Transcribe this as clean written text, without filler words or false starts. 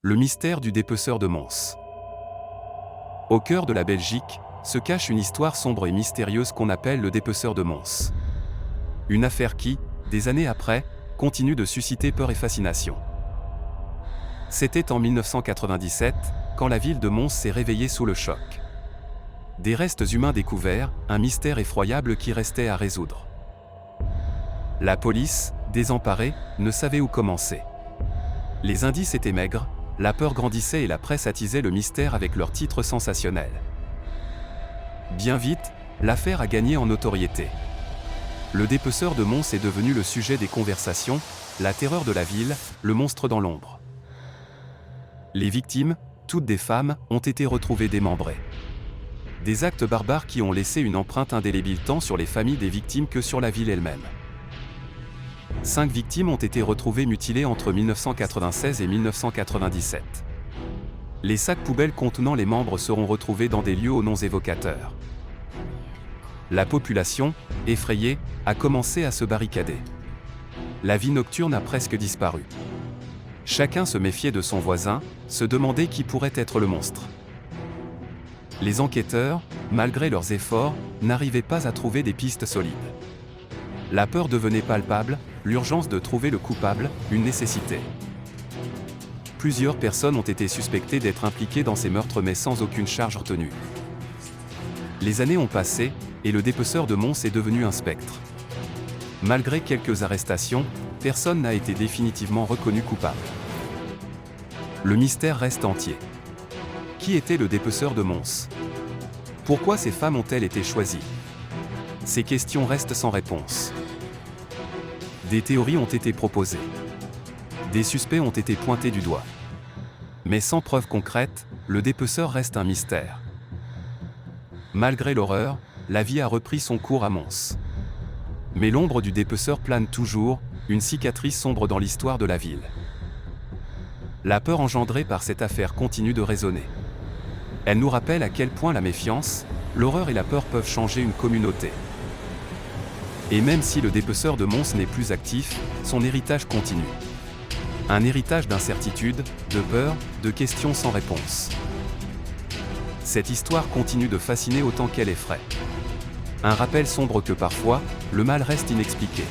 Le mystère du dépeceur de Mons. Au cœur de la Belgique, se cache une histoire sombre et mystérieuse qu'on appelle le dépeceur de Mons. Une affaire qui, des années après, continue de susciter peur et fascination. C'était en 1997, quand la ville de Mons s'est réveillée sous le choc. Des restes humains découverts, un mystère effroyable qui restait à résoudre. La police, désemparée, ne savait où commencer. Les indices étaient maigres, la peur grandissait et la presse attisait le mystère avec leurs titres sensationnels. Bien vite, l'affaire a gagné en notoriété. Le dépeceur de Mons est devenu le sujet des conversations, la terreur de la ville, le monstre dans l'ombre. Les victimes, toutes des femmes, ont été retrouvées démembrées. Des actes barbares qui ont laissé une empreinte indélébile tant sur les familles des victimes que sur la ville elle-même. 5 victimes ont été retrouvées mutilées entre 1996 et 1997. Les sacs poubelles contenant les membres seront retrouvés dans des lieux aux noms évocateurs. La population, effrayée, a commencé à se barricader. La vie nocturne a presque disparu. Chacun se méfiait de son voisin, se demandait qui pourrait être le monstre. Les enquêteurs, malgré leurs efforts, n'arrivaient pas à trouver des pistes solides. La peur devenait palpable, l'urgence de trouver le coupable, une nécessité. Plusieurs personnes ont été suspectées d'être impliquées dans ces meurtres mais sans aucune charge retenue. Les années ont passé, et le dépeceur de Mons est devenu un spectre. Malgré quelques arrestations, personne n'a été définitivement reconnu coupable. Le mystère reste entier. Qui était le dépeceur de Mons? Pourquoi ces femmes ont-elles été choisies? Ces questions restent sans réponse. Des théories ont été proposées. Des suspects ont été pointés du doigt. Mais sans preuve concrète, le dépeceur reste un mystère. Malgré l'horreur, la vie a repris son cours à Mons. Mais l'ombre du dépeceur plane toujours, une cicatrice sombre dans l'histoire de la ville. La peur engendrée par cette affaire continue de résonner. Elle nous rappelle à quel point la méfiance, l'horreur et la peur peuvent changer une communauté. Et même si le dépeceur de Mons n'est plus actif, son héritage continue. Un héritage d'incertitude, de peur, de questions sans réponse. Cette histoire continue de fasciner autant qu'elle effraie. Un rappel sombre que parfois, le mal reste inexpliqué.